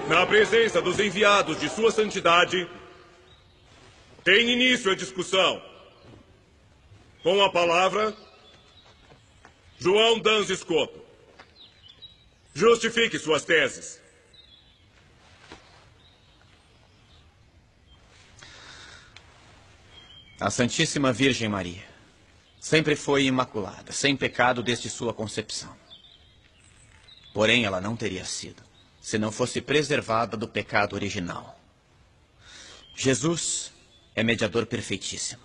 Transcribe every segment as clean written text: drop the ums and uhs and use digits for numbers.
Na presença dos enviados de Sua Santidade, tem início a discussão. Com a palavra, João Danz Escoto. Justifique suas teses. A Santíssima Virgem Maria sempre foi imaculada, sem pecado desde sua concepção. Porém, ela não teria sido, se não fosse preservada do pecado original. Jesus é mediador perfeitíssimo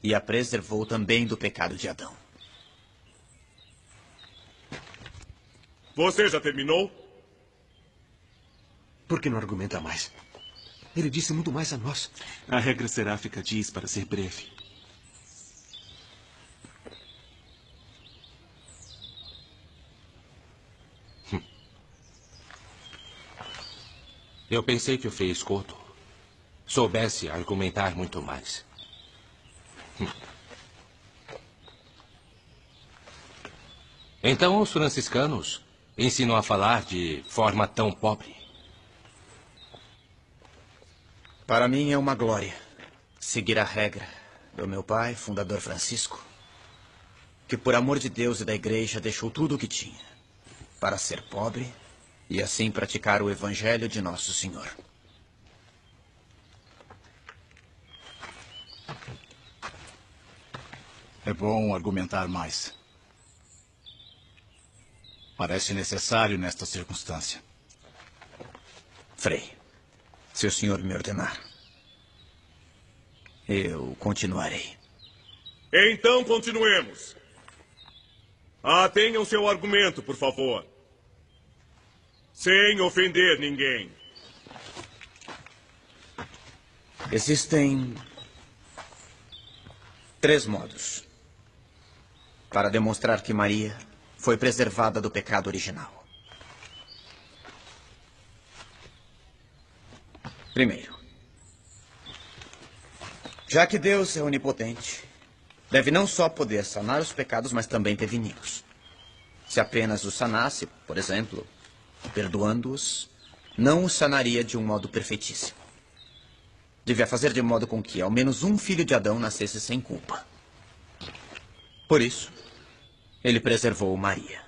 e a preservou também do pecado de Adão. Você já terminou? Por que não argumenta mais? Ele disse muito mais a nós. A regra seráfica diz para ser breve. Eu pensei que o Frei Escoto soubesse argumentar muito mais. Então os franciscanos ensinam a falar de forma tão pobre. Para mim é uma glória seguir a regra do meu pai, fundador Francisco, que por amor de Deus e da igreja deixou tudo o que tinha para ser pobre e assim praticar o evangelho de Nosso Senhor. É bom argumentar mais. Parece necessário nesta circunstância. Frei, se o senhor me ordenar, eu continuarei. Então continuemos. Atenham seu argumento, por favor. Sem ofender ninguém. Existem 3 modos para demonstrar que Maria foi preservada do pecado original. Primeiro, já que Deus é onipotente, deve não só poder sanar os pecados, mas também preveni-los. Se apenas os sanasse, por exemplo, perdoando-os, não os sanaria de um modo perfeitíssimo. Devia fazer de modo com que ao menos um filho de Adão nascesse sem culpa. Por isso, ele preservou Maria.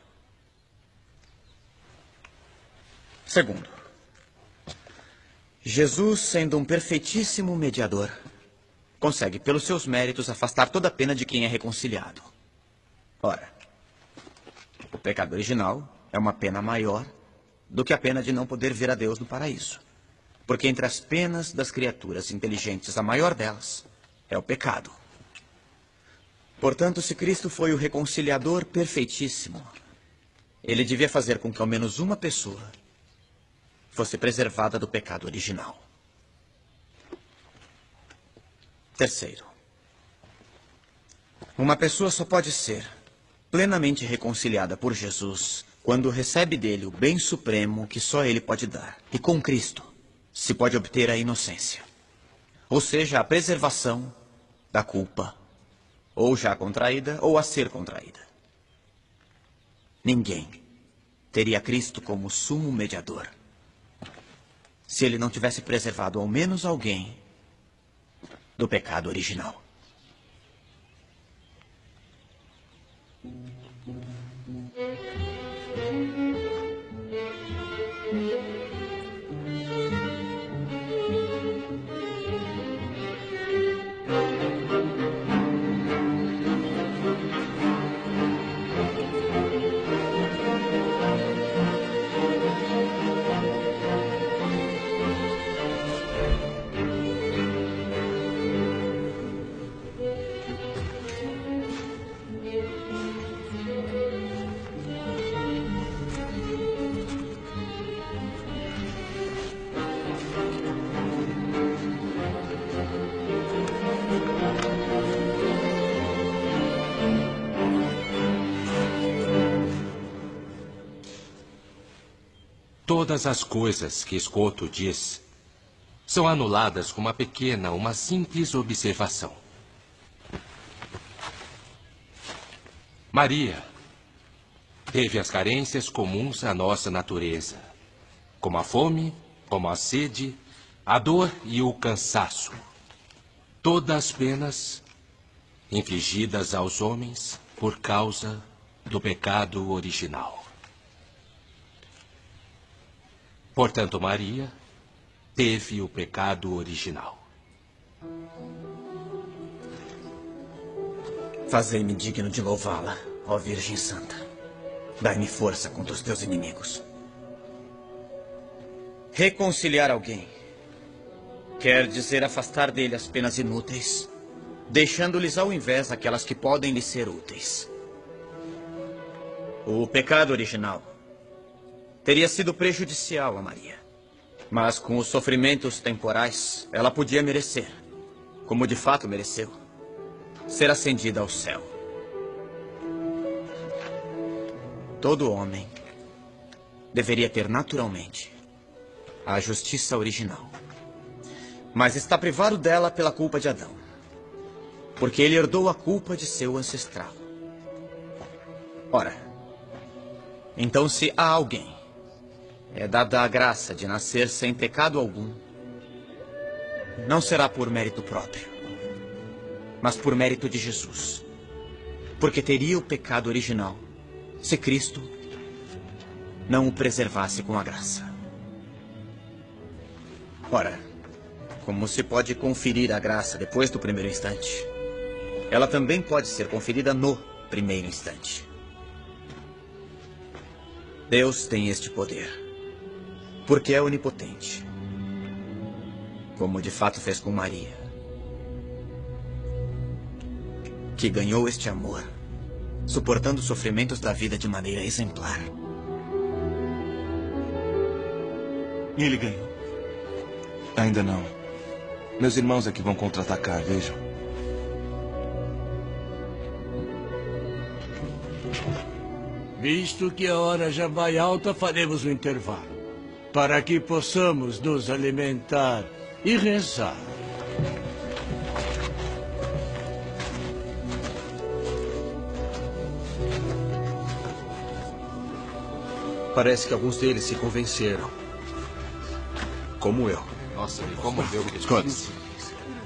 Segundo, Jesus, sendo um perfeitíssimo mediador, consegue, pelos seus méritos, afastar toda a pena de quem é reconciliado. Ora, o pecado original é uma pena maior do que a pena de não poder ver a Deus no paraíso. Porque entre as penas das criaturas inteligentes, a maior delas é o pecado. Portanto, se Cristo foi o reconciliador perfeitíssimo, ele devia fazer com que ao menos uma pessoa fosse preservada do pecado original. Terceiro, uma pessoa só pode ser plenamente reconciliada por Jesus quando recebe dele o bem supremo que só ele pode dar. E com Cristo se pode obter a inocência, ou seja, a preservação da culpa, ou já contraída ou a ser contraída. Ninguém teria Cristo como sumo mediador se ele não tivesse preservado ao menos alguém do pecado original. Todas as coisas que Escoto diz são anuladas com uma simples observação. Maria teve as carências comuns à nossa natureza, como a fome como a sede, a dor e o cansaço. Todas as penas infligidas aos homens por causa do pecado original. Portanto, Maria teve o pecado original. Fazei-me digno de louvá-la, ó Virgem Santa. Dai-me força contra os teus inimigos. Reconciliar alguém quer dizer afastar dele as penas inúteis, deixando-lhes ao invés aquelas que podem lhe ser úteis. O pecado original teria sido prejudicial a Maria, mas com os sofrimentos temporais, ela podia merecer, como de fato mereceu, ser ascendida ao céu. Todo homem deveria ter naturalmente a justiça original, mas está privado dela pela culpa de Adão, porque ele herdou a culpa de seu ancestral. Ora, então se a alguém é dada a graça de nascer sem pecado algum, não será por mérito próprio, mas por mérito de Jesus, porque teria o pecado original se Cristo não o preservasse com a graça. Ora, como se pode conferir a graça depois do primeiro instante, ela também pode ser conferida no primeiro instante. Deus tem este poder, porque é onipotente, como de fato fez com Maria, que ganhou este amor, suportando os sofrimentos da vida de maneira exemplar. Ele ganhou. Ainda não. Meus irmãos é que vão contra-atacar, vejam. Visto que a hora já vai alta, faremos um intervalo, para que possamos nos alimentar e rezar. Parece que alguns deles se convenceram. Como eu. Nossa, me comoveu. Scott,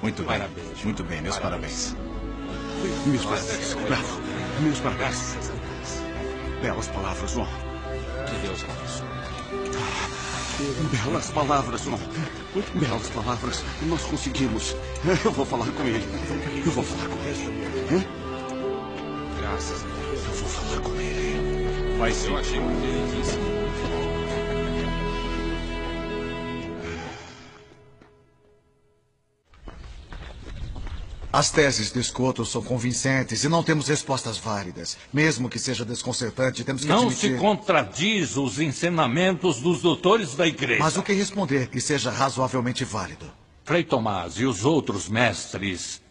muito bem. Parabéns. Muito bem, meus parabéns. Meus parabéns. Bravo. Meus parabéns. Belas palavras, João. Que Deus abençoe. Belas palavras, João. Belas palavras. Nós conseguimos. Eu vou falar com ele. Eu vou falar com ele. Graças a Deus. Eu vou falar com ele. Vai sim. Eu achei muito delicioso. As teses de Scotto são convincentes e não temos respostas válidas. Mesmo que seja desconcertante, temos que Não admitir... se contradiz os ensinamentos dos doutores da igreja. Mas o que responder que seja razoavelmente válido? Frei Tomás e os outros mestres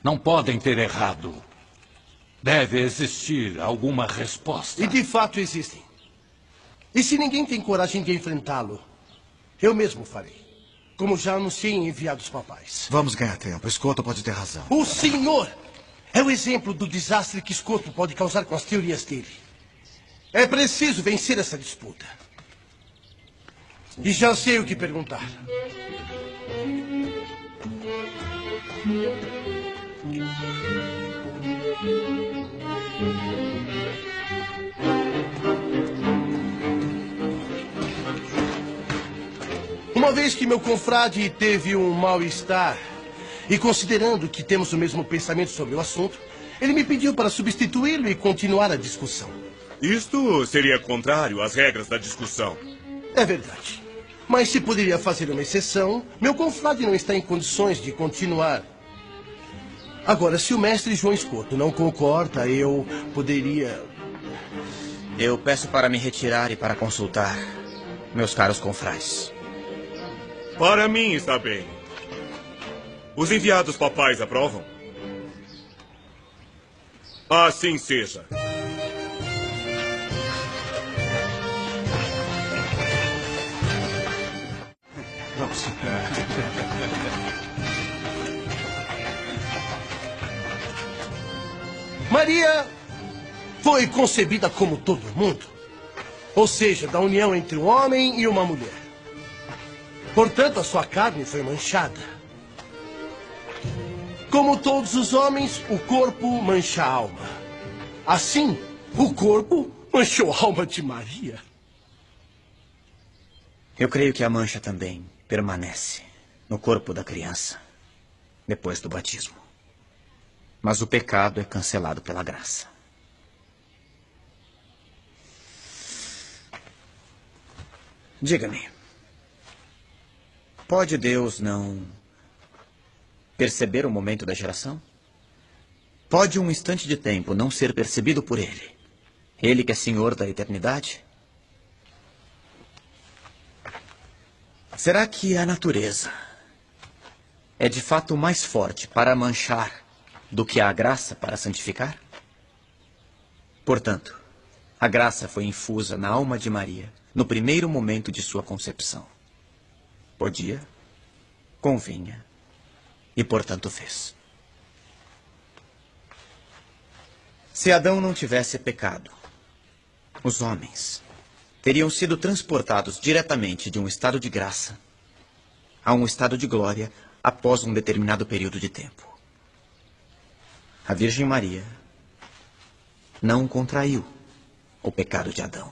não podem ter errado. Deve existir alguma resposta. E de fato existem. E se ninguém tem coragem de enfrentá-lo, eu mesmo farei. Como já anunciei em enviados papais. Vamos ganhar tempo. Scotto pode ter razão. O senhor é o exemplo do desastre que Scotto pode causar com as teorias dele. É preciso vencer essa disputa. E já sei o que perguntar. Uma vez que meu confrade teve um mal-estar, e considerando que temos o mesmo pensamento sobre o assunto, ele me pediu para substituí-lo e continuar a discussão. Isto seria contrário às regras da discussão. É verdade. Mas se poderia fazer uma exceção, meu confrade não está em condições de continuar. Agora, se o mestre João Scotto não concorda, eu poderia... Eu peço para me retirar e para consultar meus caros confrades. Para mim está bem. Os enviados papais aprovam? Assim seja. Vamos. Maria foi concebida como todo mundo. Ou seja, da união entre um homem e uma mulher. Portanto, a sua carne foi manchada. Como todos os homens, o corpo mancha a alma. Assim, o corpo manchou a alma de Maria. Eu creio que a mancha também permanece no corpo da criança depois do batismo. Mas o pecado é cancelado pela graça. Diga-me, pode Deus não perceber o momento da geração? Pode um instante de tempo não ser percebido por Ele? Ele que é Senhor da eternidade? Será que a natureza é de fato mais forte para manchar do que a graça para santificar? Portanto, a graça foi infusa na alma de Maria no primeiro momento de sua concepção. Podia, convinha e, portanto, fez. Se Adão não tivesse pecado, os homens teriam sido transportados diretamente de um estado de graça a um estado de glória após um determinado período de tempo. A Virgem Maria não contraiu o pecado de Adão.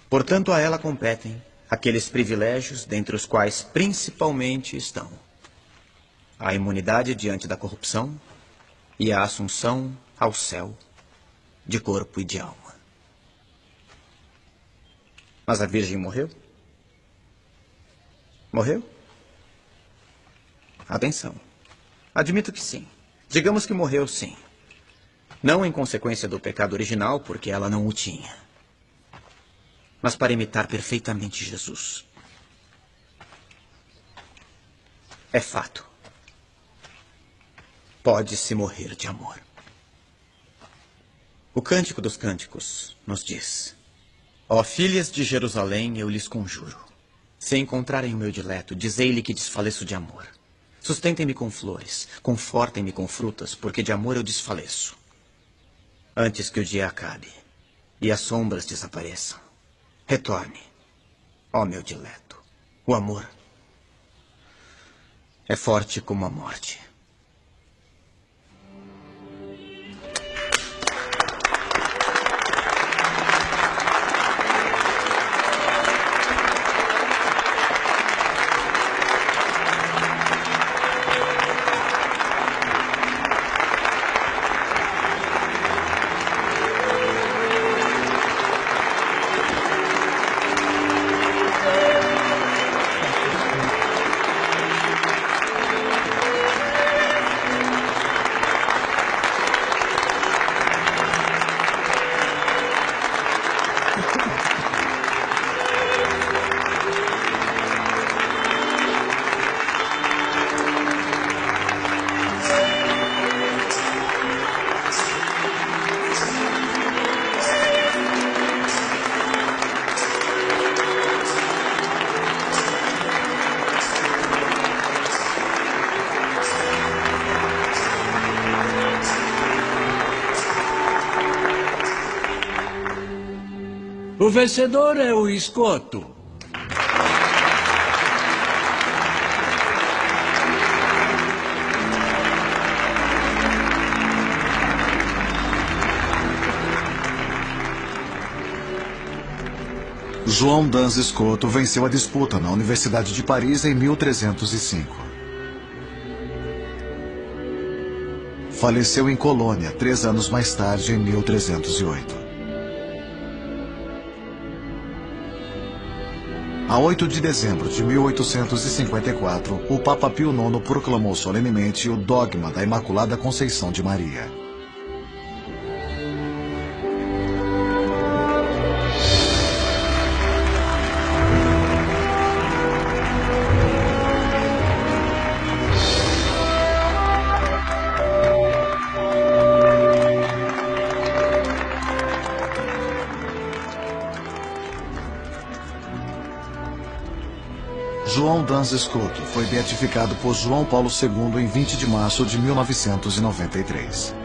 Portanto, a ela competem aqueles privilégios, dentre os quais principalmente estão a imunidade diante da corrupção e a assunção ao céu de corpo e de alma. Mas a Virgem morreu? Morreu? Atenção. Admito que sim. Digamos que morreu, sim. Não em consequência do pecado original, porque ela não o tinha, mas para imitar perfeitamente Jesus. É fato. Pode-se morrer de amor. O Cântico dos Cânticos nos diz: ó filhas de Jerusalém, eu lhes conjuro, se encontrarem o meu dileto, dizei-lhe que desfaleço de amor. Sustentem-me com flores, confortem-me com frutas, porque de amor eu desfaleço. Antes que o dia acabe e as sombras desapareçam, retorne, ó meu dileto. O amor é forte como a morte. O vencedor é o esgoto. João Dans Escoto venceu a disputa na Universidade de Paris em 1305. Faleceu em Colônia 3 anos mais tarde, em 1308. A 8 de dezembro de 1854, o Papa Pio IX proclamou solenemente o dogma da Imaculada Conceição de Maria. João Dans Escoto foi beatificado por João Paulo II em 20 de março de 1993.